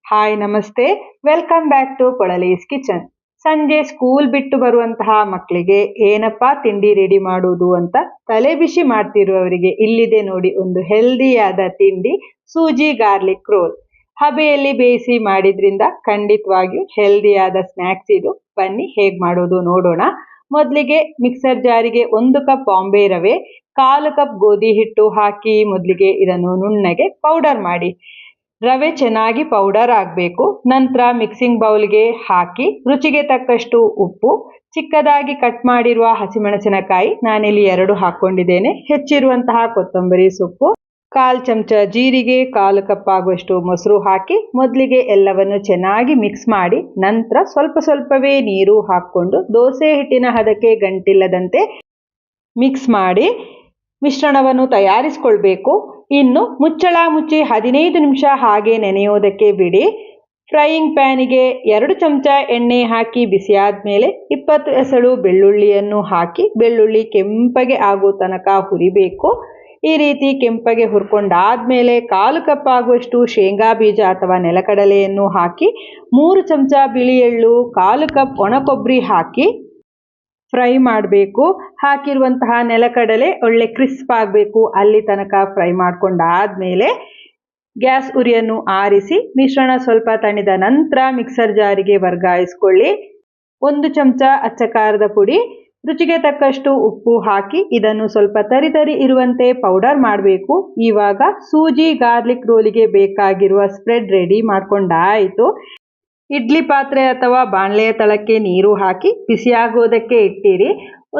Hi ನಮಸ್ತೆ, welcome back to ಪೊಳಲೀಸ್ kitchen. ಸಂಜೆ school ಬಿಟ್ಟು ಬರುವಂತಹ ಮಕ್ಕಳಿಗೆ ಏನಪ್ಪಾ ತಿಂಡಿ ರೆಡಿ ಮಾಡುವುದು ಅಂತ ತಲೆ ಬಿಸಿ ಮಾಡ್ತಿರುವವರಿಗೆ ಇಲ್ಲಿದೆ ನೋಡಿ ಒಂದು ಹೆಲ್ದಿಯಾದ ತಿಂಡಿ, ಸೂಜಿ ಗಾರ್ಲಿಕ್ ರೋಲ್. ಹಬೆಯಲ್ಲಿ ಬೇಯಿಸಿ ಮಾಡಿದ್ರಿಂದ ಖಂಡಿತವಾಗಿಯೂ ಹೆಲ್ದಿಯಾದ ಸ್ನ್ಯಾಕ್ಸ್ ಇದು. ಬನ್ನಿ ಹೇಗೆ ಮಾಡೋದು ನೋಡೋಣ. ಮೊದಲಿಗೆ ಮಿಕ್ಸರ್ ಜಾರಿಗೆ 1 ಕಪ್ ಬಾಂಬೆ ರವೆ, 1/4 ಕಪ್ ಗೋಧಿ ಹಿಟ್ಟು ಹಾಕಿ ಮೊದಲಿಗೆ ಇದನ್ನು ನುಣ್ಣಗೆ ಪೌಡರ್ ಮಾಡಿ. ರವೆ ಚೆನ್ನಾಗಿ ಪೌಡರ್ ಆಗಬೇಕು. ನಂತರ ಮಿಕ್ಸಿಂಗ್ ಬೌಲ್ಗೆ ಹಾಕಿ ರುಚಿಗೆ ತಕ್ಕಷ್ಟು ಉಪ್ಪು, ಚಿಕ್ಕದಾಗಿ ಕಟ್ ಮಾಡಿರುವ ಹಸಿಮೆಣಸಿನಕಾಯಿ ನಾನಿಲ್ಲಿ 2 ಹಾಕೊಂಡಿದ್ದೇನೆ, ಹೆಚ್ಚಿರುವಂತಹ ಕೊತ್ತಂಬರಿ ಸೊಪ್ಪು, 1/4 ಚಮಚ ಜೀರಿಗೆ, 1/4 ಕಪ್ ಆಗುವಷ್ಟು ಮೊಸರು ಹಾಕಿ ಮೊದಲಿಗೆ ಎಲ್ಲವನ್ನು ಚೆನ್ನಾಗಿ ಮಿಕ್ಸ್ ಮಾಡಿ ನಂತರ ಸ್ವಲ್ಪವೇ ನೀರು ಹಾಕ್ಕೊಂಡು ದೋಸೆ ಹಿಟ್ಟಿನ ಹದಕ್ಕೆ ಗಂಟಿಲ್ಲದಂತೆ ಮಿಕ್ಸ್ ಮಾಡಿ ಮಿಶ್ರಣವನ್ನು ತಯಾರಿಸಿಕೊಳ್ಬೇಕು. ಇನ್ನು ಮುಚ್ಚಳ ಮುಚ್ಚಿ 15 ನಿಮಿಷ ಹಾಗೆ ನೆನೆಯೋದಕ್ಕೆ ಬಿಡಿ. ಫ್ರೈಯಿಂಗ್ ಪ್ಯಾನಿಗೆ 2 ಚಮಚ ಎಣ್ಣೆ ಹಾಕಿ ಬಿಸಿಯಾದ ಮೇಲೆ 20 ಎಸಳು ಬೆಳ್ಳುಳ್ಳಿಯನ್ನು ಹಾಕಿ ಬೆಳ್ಳುಳ್ಳಿ ಕೆಂಪಗೆ ಆಗೋ ತನಕ ಹುರಿಬೇಕು. ಈ ರೀತಿ ಕೆಂಪಗೆ ಹುರ್ಕೊಂಡಾದ್ಮೇಲೆ 1/4 ಕಪ್ ಆಗುವಷ್ಟು ಶೇಂಗಾ ಬೀಜ ಅಥವಾ ನೆಲಕಡಲೆಯನ್ನು ಹಾಕಿ 3 ಚಮಚ ಬಿಳಿ ಎಳ್ಳು, 1/4 ಕಪ್ ಒಣ ಕೊಬ್ಬರಿ ಹಾಕಿ ಫ್ರೈ ಮಾಡಬೇಕು. ಹಾಕಿರುವಂತಹ ನೆಲಕಡಲೆ ಒಳ್ಳೆ ಕ್ರಿಸ್ಪ್ ಆಗಬೇಕು, ಅಲ್ಲಿ ತನಕ ಫ್ರೈ ಮಾಡ್ಕೊಂಡಾದ್ಮೇಲೆ ಗ್ಯಾಸ್ ಉರಿಯನ್ನು ಆರಿಸಿ ಮಿಶ್ರಣ ಸ್ವಲ್ಪ ತಣಿದ ನಂತರ ಮಿಕ್ಸರ್ ಜಾರಿಗೆ ವರ್ಗಾಯಿಸ್ಕೊಳ್ಳಿ. 1 ಚಮಚ ಅಚ್ಚ ಖಾರದ ಪುಡಿ, ರುಚಿಗೆ ತಕ್ಕಷ್ಟು ಉಪ್ಪು ಹಾಕಿ ಇದನ್ನು ಸ್ವಲ್ಪ ತರಿ ಇರುವಂತೆ ಪೌಡರ್ ಮಾಡಬೇಕು. ಇವಾಗ ಸೂಜಿ ಗಾರ್ಲಿಕ್ ರೋಲಿಗೆ ಬೇಕಾಗಿರುವ ಸ್ಪ್ರೆಡ್ ರೆಡಿ ಮಾಡ್ಕೊಂಡಾಯಿತು. ಇಡ್ಲಿ ಪಾತ್ರೆ ಅಥವಾ ಬಾಣಲೆಯ ತಳಕ್ಕೆ ನೀರು ಹಾಕಿ ಬಿಸಿಯಾಗೋದಕ್ಕೆ ಇಟ್ಟಿರಿ.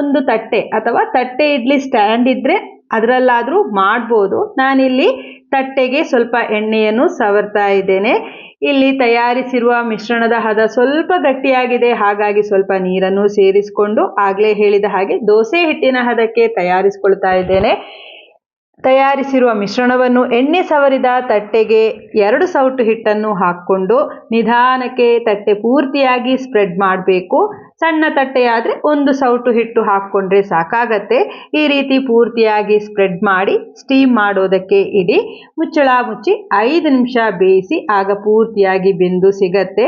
ಒಂದು ತಟ್ಟೆ ಅಥವಾ ತಟ್ಟೆ ಇಡ್ಲಿ ಸ್ಟ್ಯಾಂಡ್ ಇದ್ದರೆ ಅದರಲ್ಲಾದರೂ ಮಾಡ್ಬೋದು. ನಾನಿಲ್ಲಿ ತಟ್ಟೆಗೆ ಸ್ವಲ್ಪ ಎಣ್ಣೆಯನ್ನು ಸವರ್ತಾ ಇದ್ದೇನೆ. ಇಲ್ಲಿ ತಯಾರಿಸಿರುವ ಮಿಶ್ರಣದ ಹದ ಸ್ವಲ್ಪ ಗಟ್ಟಿಯಾಗಿದೆ, ಹಾಗಾಗಿ ಸ್ವಲ್ಪ ನೀರನ್ನು ಸೇರಿಸಿಕೊಂಡು ಆಗಲೇ ಹೇಳಿದ ಹಾಗೆ ದೋಸೆ ಹಿಟ್ಟಿನ ಹದಕ್ಕೆ ತಯಾರಿಸಿಕೊಳ್ತಾ ಇದ್ದೇನೆ. ತಯಾರಿಸಿರುವ ಮಿಶ್ರಣವನ್ನು ಎಣ್ಣೆ ಸವರಿದ ತಟ್ಟೆಗೆ 2 ಸೌಟು ಹಿಟ್ಟನ್ನು ಹಾಕ್ಕೊಂಡು ನಿಧಾನಕ್ಕೆ ತಟ್ಟೆ ಪೂರ್ತಿಯಾಗಿ ಸ್ಪ್ರೆಡ್ ಮಾಡಬೇಕು. ಸಣ್ಣ ತಟ್ಟೆಯಾದರೆ 1 ಸೌಟು ಹಿಟ್ಟು ಹಾಕ್ಕೊಂಡ್ರೆ ಸಾಕಾಗತ್ತೆ. ಈ ರೀತಿ ಪೂರ್ತಿಯಾಗಿ ಸ್ಪ್ರೆಡ್ ಮಾಡಿ ಸ್ಟೀಮ್ ಮಾಡೋದಕ್ಕೆ ಇಡಿ. ಮುಚ್ಚಳ ಮುಚ್ಚಿ 5 ನಿಮಿಷ ಬೇಯಿಸಿ, ಆಗ ಪೂರ್ತಿಯಾಗಿ ಬೆಂದು ಸಿಗತ್ತೆ.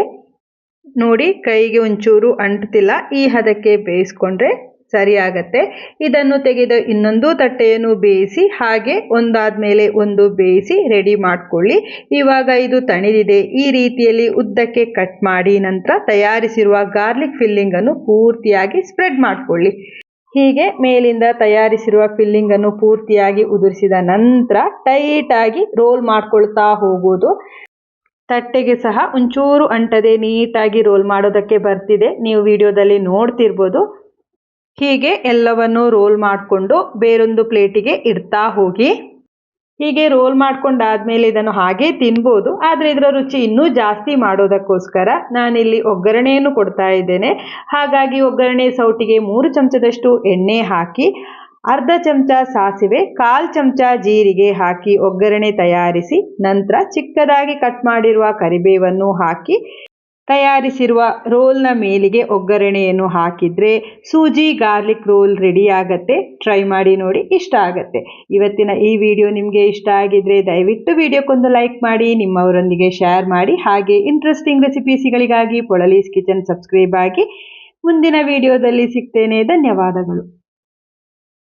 ನೋಡಿ, ಕೈಗೆ ಒಂಚೂರು ಅಂಟ್ತಿಲ್ಲ, ಈ ಹದಕ್ಕೆ ಬೇಯಿಸ್ಕೊಂಡ್ರೆ ಸರಿಯಾಗತ್ತೆ. ಇದನ್ನು ತೆಗೆದು ಇನ್ನೊಂದು ತಟ್ಟೆಯನ್ನು ಬೇಯಿಸಿ ಹಾಗೆ ಒಂದಾದ್ಮೇಲೆ ಒಂದು ಬೇಯಿಸಿ ರೆಡಿ ಮಾಡ್ಕೊಳ್ಳಿ. ಇವಾಗ ಇದು ತಣಿದಿದೆ. ಈ ರೀತಿಯಲ್ಲಿ ಉದ್ದಕ್ಕೆ ಕಟ್ ಮಾಡಿ ನಂತರ ತಯಾರಿಸಿರುವ ಗಾರ್ಲಿಕ್ ಫಿಲ್ಲಿಂಗ್ ಅನ್ನು ಪೂರ್ತಿಯಾಗಿ ಸ್ಪ್ರೆಡ್ ಮಾಡ್ಕೊಳ್ಳಿ. ಹೀಗೆ ಮೇಲಿಂದ ತಯಾರಿಸಿರುವ ಫಿಲ್ಲಿಂಗ್ ಅನ್ನು ಪೂರ್ತಿಯಾಗಿ ಉದುರಿಸಿದ ನಂತರ ಟೈಟ್ ಆಗಿ ರೋಲ್ ಮಾಡ್ಕೊಳ್ತಾ ಹೋಗೋದು. ತಟ್ಟೆಗೆ ಸಹ ಒಂಚೂರು ಅಂಟದೆ ನೀಟಾಗಿ ರೋಲ್ ಮಾಡೋದಕ್ಕೆ ಬರ್ತಿದೆ, ನೀವು ವಿಡಿಯೋದಲ್ಲಿ ನೋಡ್ತಿರ್ಬೋದು. ಹೀಗೆ ಎಲ್ಲವನ್ನು ರೋಲ್ ಮಾಡಿಕೊಂಡು ಬೇರೊಂದು ಪ್ಲೇಟಿಗೆ ಇಡ್ತಾ ಹೋಗಿ. ಹೀಗೆ ರೋಲ್ ಮಾಡ್ಕೊಂಡಾದ್ಮೇಲೆ ಇದನ್ನು ಹಾಗೆ ತಿನ್ಬೋದು, ಆದರೆ ಇದರ ರುಚಿ ಇನ್ನೂ ಜಾಸ್ತಿ ಮಾಡೋದಕ್ಕೋಸ್ಕರ ನಾನಿಲ್ಲಿ ಒಗ್ಗರಣೆಯನ್ನು ಕೊಡ್ತಾ ಇದ್ದೇನೆ. ಹಾಗಾಗಿ ಒಗ್ಗರಣೆ ಸೌಟಿಗೆ 3 ಚಮಚದಷ್ಟು ಎಣ್ಣೆ ಹಾಕಿ, ಅರ್ಧ ಚಮಚ ಸಾಸಿವೆ, 1/4 ಚಮಚ ಜೀರಿಗೆ ಹಾಕಿ ಒಗ್ಗರಣೆ ತಯಾರಿಸಿ ನಂತರ ಚಿಕ್ಕದಾಗಿ ಕಟ್ ಮಾಡಿರುವ ಕರಿಬೇವನ್ನು ಹಾಕಿ ತಯಾರಿಸಿರುವ ರೋಲ್ನ ಮೇಲಿಗೆ ಒಗ್ಗರಣೆಯನ್ನು ಹಾಕಿದರೆ ಸೂಜಿ ಗಾರ್ಲಿಕ್ ರೋಲ್ ರೆಡಿ ಆಗತ್ತೆ. ಟ್ರೈ ಮಾಡಿ ನೋಡಿ, ಇಷ್ಟ ಆಗತ್ತೆ. ಇವತ್ತಿನ ಈ ವಿಡಿಯೋ ನಿಮಗೆ ಇಷ್ಟ ಆಗಿದ್ರೆ ದಯವಿಟ್ಟು ವಿಡಿಯೋಕ್ಕೊಂದು ಲೈಕ್ ಮಾಡಿ, ನಿಮ್ಮವರೊಂದಿಗೆ ಶೇರ್ ಮಾಡಿ. ಹಾಗೆ ಇಂಟ್ರೆಸ್ಟಿಂಗ್ ರೆಸಿಪೀಸ್ಗಳಿಗಾಗಿ ಪೊಳಲೀಸ್ ಕಿಚನ್ ಸಬ್ಸ್ಕ್ರೈಬ್ ಆಗಿ. ಮುಂದಿನ ವಿಡಿಯೋದಲ್ಲಿ ಸಿಗ್ತೇನೆ. ಧನ್ಯವಾದಗಳು.